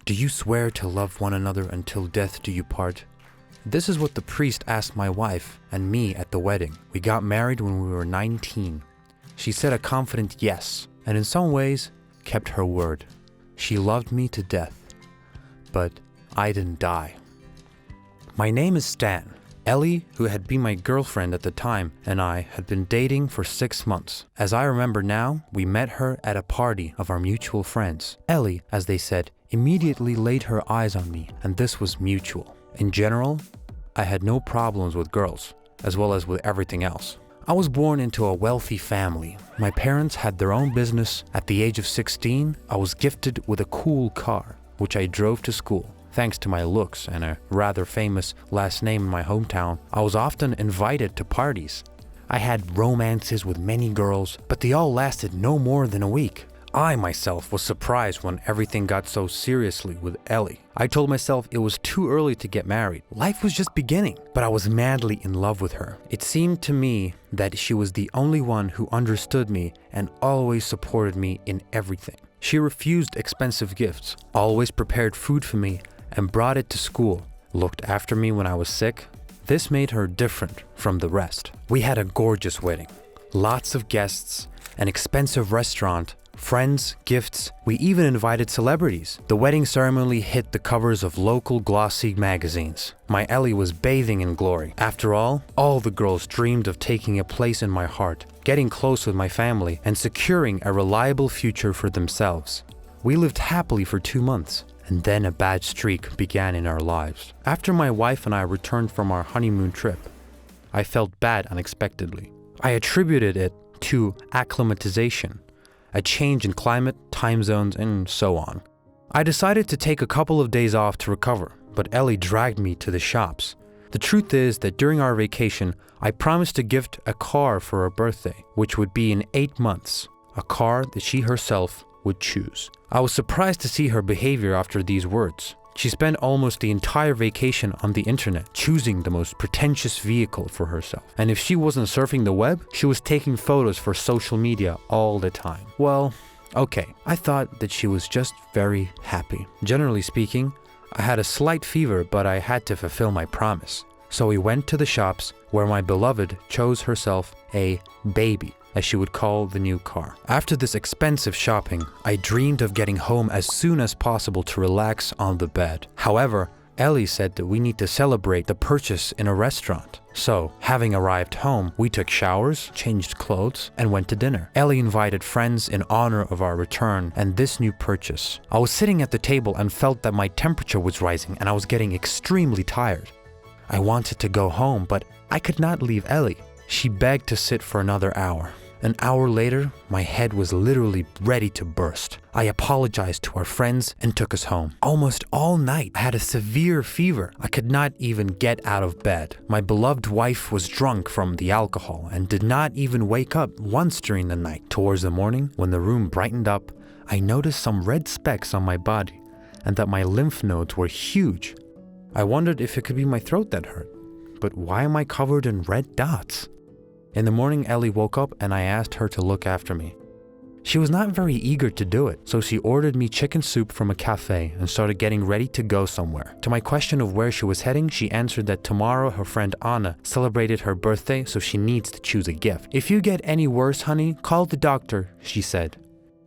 "Do you swear to love one another until death do you part?" This is what the priest asked my wife and me at the wedding. We got married when we were 19. She said a confident yes, and in some ways, kept her word. She loved me to death, but I didn't die. My name is Stan. Ellie, who had been my girlfriend at the time, and I had been dating for 6 months. As I remember now, we met her at a party of our mutual friends. Ellie, as they said, immediately laid her eyes on me, and this was mutual. In general, I had no problems with girls, as well as with everything else. I was born into a wealthy family. My parents had their own business. At the age of 16, I was gifted with a cool car, which I drove to school. Thanks to my looks and a rather famous last name in my hometown, I was often invited to parties. I had romances with many girls, but they all lasted no more than a week. I myself was surprised when everything got so seriously with Ellie. I told myself it was too early to get married. Life was just beginning, but I was madly in love with her. It seemed to me that she was the only one who understood me and always supported me in everything. She refused expensive gifts, always prepared food for me, and brought it to school, looked after me when I was sick. This made her different from the rest. We had a gorgeous wedding, lots of guests, an expensive restaurant, friends, gifts. We even invited celebrities. The wedding ceremony hit the covers of local glossy magazines. My Ellie was bathing in glory. After all the girls dreamed of taking a place in my heart, getting close with my family, and securing a reliable future for themselves. We lived happily for 2 months, and then a bad streak began in our lives. After my wife and I returned from our honeymoon trip, I felt bad unexpectedly. I attributed it to acclimatization, a change in climate, time zones, and so on. I decided to take a couple of days off to recover, but Ellie dragged me to the shops. The truth is that during our vacation, I promised to gift a car for her birthday, which would be in 8 months, a car that she herself would choose. I was surprised to see her behavior after these words. She spent almost the entire vacation on the internet, choosing the most pretentious vehicle for herself. And if she wasn't surfing the web, she was taking photos for social media all the time. Well, okay, I thought that she was just very happy. Generally speaking, I had a slight fever, but I had to fulfill my promise. So we went to the shops where my beloved chose herself a baby, as she would call the new car. After this expensive shopping, I dreamed of getting home as soon as possible to relax on the bed. However, Ellie said that we need to celebrate the purchase in a restaurant. So, having arrived home, we took showers, changed clothes, and went to dinner. Ellie invited friends in honor of our return and this new purchase. I was sitting at the table and felt that my temperature was rising and I was getting extremely tired. I wanted to go home, but I could not leave Ellie. She begged to sit for another hour. An hour later, my head was literally ready to burst. I apologized to our friends and took us home. Almost all night, I had a severe fever. I could not even get out of bed. My beloved wife was drunk from the alcohol and did not even wake up once during the night. Towards the morning, when the room brightened up, I noticed some red specks on my body and that my lymph nodes were huge. I wondered if it could be my throat that hurt. But why am I covered in red dots? In the morning, Ellie woke up and I asked her to look after me. She was not very eager to do it, so she ordered me chicken soup from a cafe and started getting ready to go somewhere. To my question of where she was heading, she answered that tomorrow her friend Anna celebrated her birthday, so she needs to choose a gift. "If you get any worse, honey, call the doctor," she said.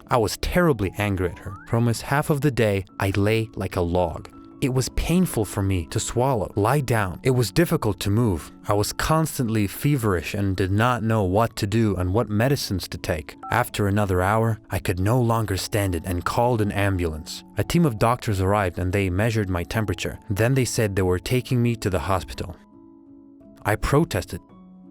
I was terribly angry at her. For almost half of the day, I lay like a log. It was painful for me to swallow, lie down. It was difficult to move. I was constantly feverish and did not know what to do and what medicines to take. After another hour, I could no longer stand it and called an ambulance. A team of doctors arrived and they measured my temperature. Then they said they were taking me to the hospital. I protested.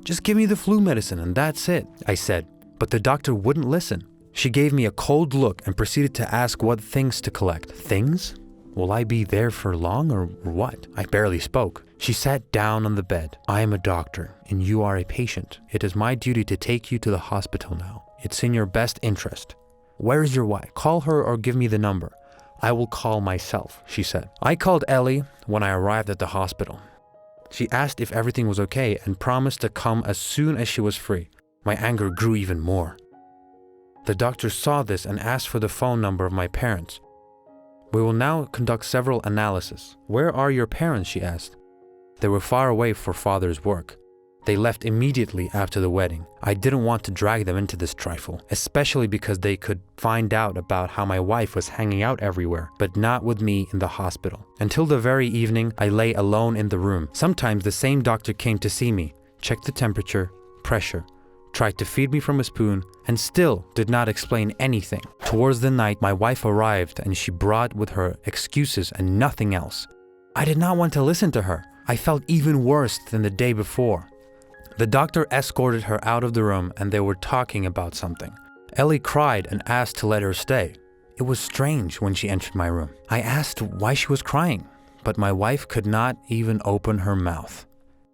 "Just give me the flu medicine and that's it," I said. But the doctor wouldn't listen. She gave me a cold look and proceeded to ask what things to collect. Things? Will I be there for long or what? I barely spoke. She sat down on the bed. "I am a doctor and you are a patient. It is my duty to take you to the hospital now. It's in your best interest. Where is your wife? Call her or give me the number. I will call myself," she said. I called Ellie when I arrived at the hospital. She asked if everything was okay and promised to come as soon as she was free. My anger grew even more. The doctor saw this and asked for the phone number of my parents. We will now conduct several analyses. Where are your parents? She asked. They were far away for father's work. They left immediately after the wedding. I didn't want to drag them into this trifle, especially because they could find out about how my wife was hanging out everywhere, but not with me in the hospital. Until the very evening, I lay alone in the room. Sometimes the same doctor came to see me, checked the temperature, pressure, tried to feed me from a spoon, and still did not explain anything. Towards the night, my wife arrived and she brought with her excuses and nothing else. I did not want to listen to her. I felt even worse than the day before. The doctor escorted her out of the room and they were talking about something. Ellie cried and asked to let her stay. It was strange when she entered my room. I asked why she was crying, but my wife could not even open her mouth.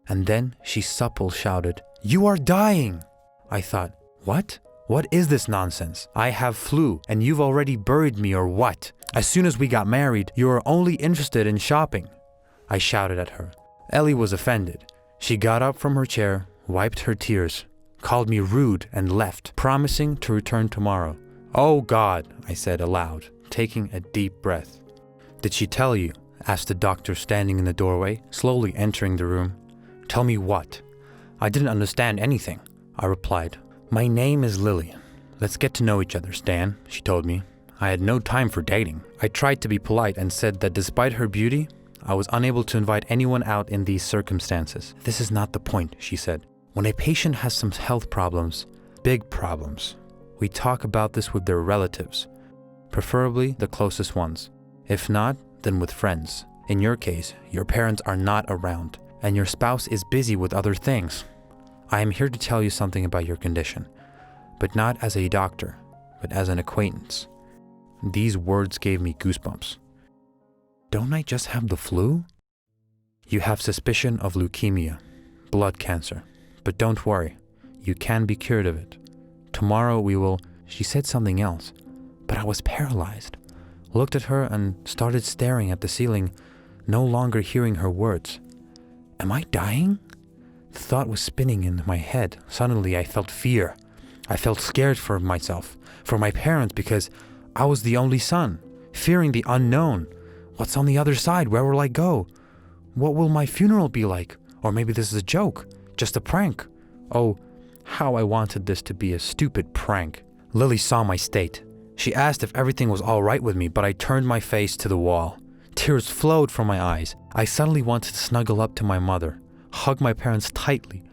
And then she supple shouted, "You are dying!" I thought, what? What is this nonsense? I have flu and you've already buried me or what? As soon as we got married, you were only interested in shopping. I shouted at her. Ellie was offended. She got up from her chair, wiped her tears, called me rude and left, promising to return tomorrow. "Oh God," I said aloud, taking a deep breath. "Did she tell you?" asked the doctor standing in the doorway, slowly entering the room. "Tell me what?" "I didn't understand anything," I replied. "My name is Lily. Let's get to know each other, Stan," she told me. I had no time for dating. I tried to be polite and said that despite her beauty, I was unable to invite anyone out in these circumstances. "This is not the point," she said. "When a patient has some health problems, big problems, we talk about this with their relatives, preferably the closest ones. If not, then with friends. In your case, your parents are not around, and your spouse is busy with other things. I am here to tell you something about your condition, but not as a doctor, but as an acquaintance." These words gave me goosebumps. Don't I just have the flu? "You have suspicion of leukemia, blood cancer, but don't worry, you can be cured of it. Tomorrow we will..." She said something else, but I was paralyzed. Looked at her and started staring at the ceiling, no longer hearing her words. Am I dying? The thought was spinning in my head. Suddenly I felt fear. I felt scared for myself, for my parents, because I was the only son, fearing the unknown. What's on the other side? Where will I go? What will my funeral be like? Or maybe this is a joke, just a prank. Oh, how I wanted this to be a stupid prank. Lily saw my state. She asked if everything was all right with me, but I turned my face to the wall. Tears flowed from my eyes. I suddenly wanted to snuggle up to my mother, hug my parents tightly.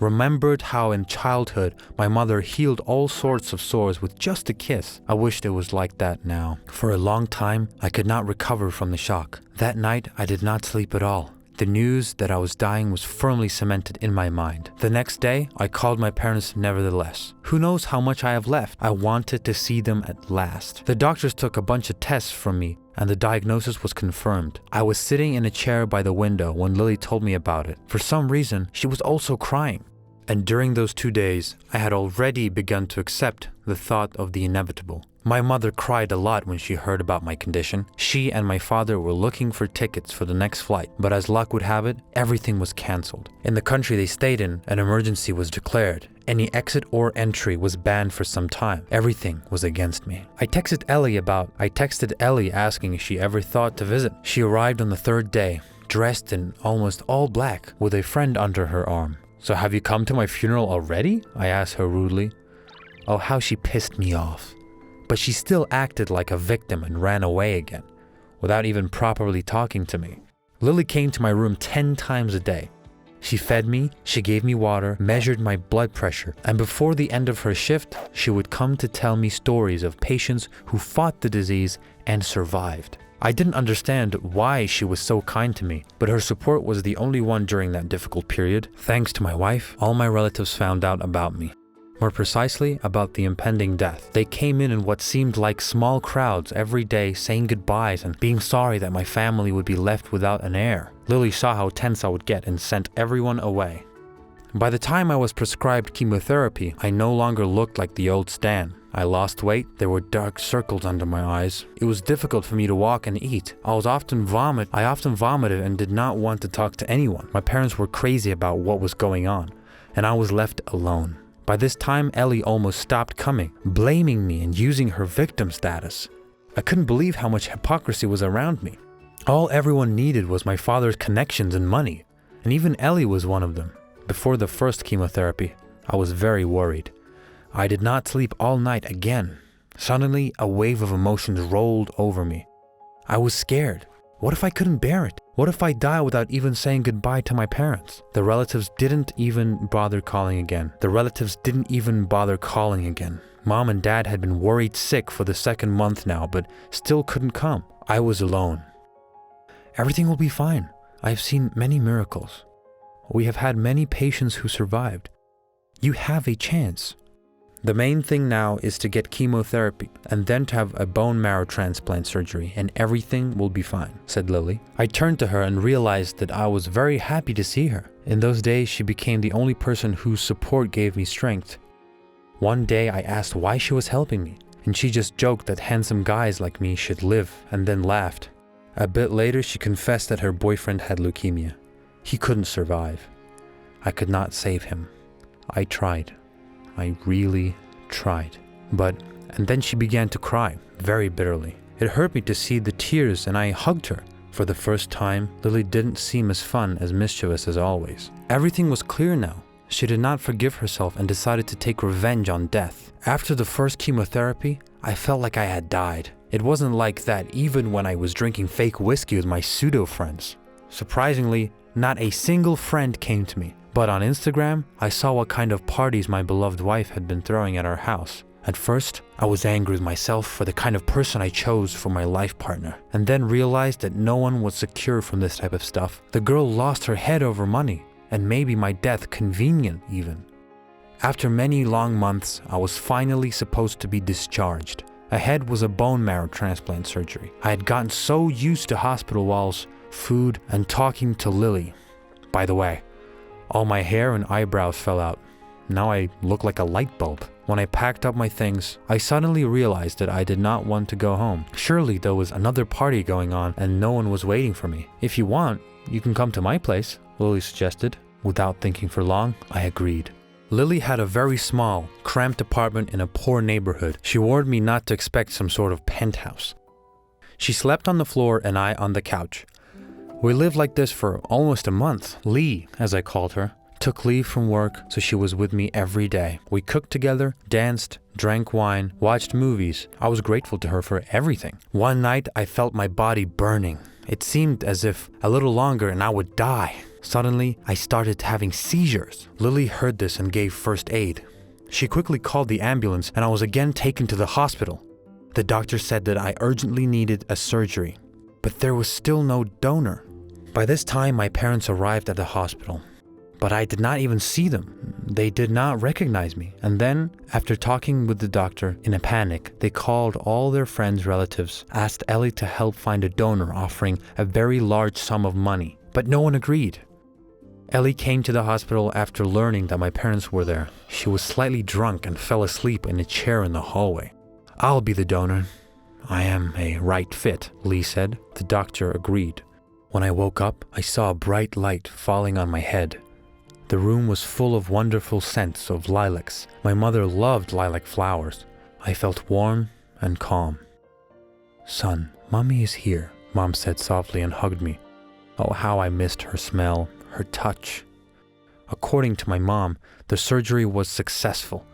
Remembered how in childhood my mother healed all sorts of sores with just a kiss. I wished it was like that now. For a long time, I could not recover from the shock. That night, I did not sleep at all. The news that I was dying was firmly cemented in my mind. The next day, I called my parents nevertheless. Who knows how much I have left? I wanted to see them at last. The doctors took a bunch of tests from me, and the diagnosis was confirmed. I was sitting in a chair by the window when Lily told me about it. For some reason, she was also crying. And during those 2 days, I had already begun to accept the thought of the inevitable. My mother cried a lot when she heard about my condition. She and my father were looking for tickets for the next flight, but as luck would have it, everything was cancelled. In the country they stayed in, an emergency was declared. Any exit or entry was banned for some time. Everything was against me. I texted Ellie asking if she ever thought to visit. She arrived on the 3rd day, dressed in almost all black, with a friend under her arm. "So have you come to my funeral already?" I asked her rudely. Oh, how she pissed me off. But she still acted like a victim and ran away again, without even properly talking to me. Lily came to my room 10 times a day. She fed me, she gave me water, measured my blood pressure, and before the end of her shift, she would come to tell me stories of patients who fought the disease and survived. I didn't understand why she was so kind to me, but her support was the only one during that difficult period. Thanks to my wife, all my relatives found out about me. More precisely, about the impending death. They came in what seemed like small crowds every day, saying goodbyes and being sorry that my family would be left without an heir. Lily saw how tense I would get and sent everyone away. By the time I was prescribed chemotherapy, I no longer looked like the old Stan. I lost weight, there were dark circles under my eyes. It was difficult for me to walk and eat. I often vomited and did not want to talk to anyone. My parents were crazy about what was going on, and I was left alone. By this time, Ellie almost stopped coming, blaming me and using her victim status. I couldn't believe how much hypocrisy was around me. All everyone needed was my father's connections and money, and even Ellie was one of them. Before the first chemotherapy, I was very worried. I did not sleep all night again. Suddenly, a wave of emotions rolled over me. I was scared. What if I couldn't bear it? What if I die without even saying goodbye to my parents? The relatives didn't even bother calling again. Mom and Dad had been worried sick for the second month now, but still couldn't come. I was alone. Everything will be fine. I have seen many miracles. We have had many patients who survived. You have a chance. The main thing now is to get chemotherapy and then to have a bone marrow transplant surgery and everything will be fine, said Lily. I turned to her and realized that I was very happy to see her. In those days, she became the only person whose support gave me strength. One day I asked why she was helping me, and she just joked that handsome guys like me should live and then laughed. A bit later, she confessed that her boyfriend had leukemia. He couldn't survive. I could not save him. I tried. I really tried. And then she began to cry, very bitterly. It hurt me to see the tears and I hugged her. For the first time, Lily didn't seem as fun as mischievous as always. Everything was clear now. She did not forgive herself and decided to take revenge on death. After the first chemotherapy, I felt like I had died. It wasn't like that even when I was drinking fake whiskey with my pseudo-friends. Surprisingly, not a single friend came to me. But on Instagram, I saw what kind of parties my beloved wife had been throwing at our house. At first, I was angry with myself for the kind of person I chose for my life partner, and then realized that no one was secure from this type of stuff. The girl lost her head over money, and maybe my death convenient even. After many long months, I was finally supposed to be discharged. Ahead was a bone marrow transplant surgery. I had gotten so used to hospital walls, food, and talking to Lily. By the way, all my hair and eyebrows fell out. Now I look like a light bulb. When I packed up my things, I suddenly realized that I did not want to go home. Surely there was another party going on and no one was waiting for me. If you want, you can come to my place, Lily suggested. Without thinking for long, I agreed. Lily had a very small, cramped apartment in a poor neighborhood. She warned me not to expect some sort of penthouse. She slept on the floor and I on the couch. We lived like this for almost a month. Lee, as I called her, took leave from work, so she was with me every day. We cooked together, danced, drank wine, watched movies. I was grateful to her for everything. One night, I felt my body burning. It seemed as if a little longer and I would die. Suddenly, I started having seizures. Lily heard this and gave first aid. She quickly called the ambulance and I was again taken to the hospital. The doctor said that I urgently needed a surgery, but there was still no donor. By this time, my parents arrived at the hospital, but I did not even see them. They did not recognize me. And then, after talking with the doctor in a panic, they called all their friends' relatives, asked Ellie to help find a donor offering a very large sum of money, but no one agreed. Ellie came to the hospital after learning that my parents were there. She was slightly drunk and fell asleep in a chair in the hallway. I'll be the donor. I am a right fit, Lee said. The doctor agreed. When I woke up, I saw a bright light falling on my head. The room was full of wonderful scents of lilacs. My mother loved lilac flowers. I felt warm and calm. Son, Mommy is here, Mom said softly and hugged me. Oh, how I missed her smell, her touch. According to my mom, the surgery was successful.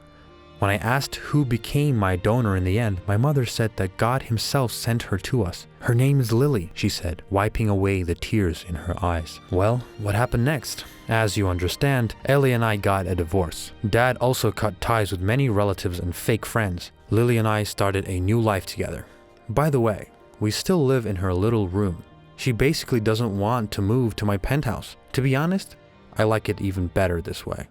When I asked who became my donor in the end, my mother said that God himself sent her to us. Her name is Lily, she said, wiping away the tears in her eyes. Well, what happened next? As you understand, Ellie and I got a divorce. Dad also cut ties with many relatives and fake friends. Lily and I started a new life together. By the way, we still live in her little room. She basically doesn't want to move to my penthouse. To be honest, I like it even better this way.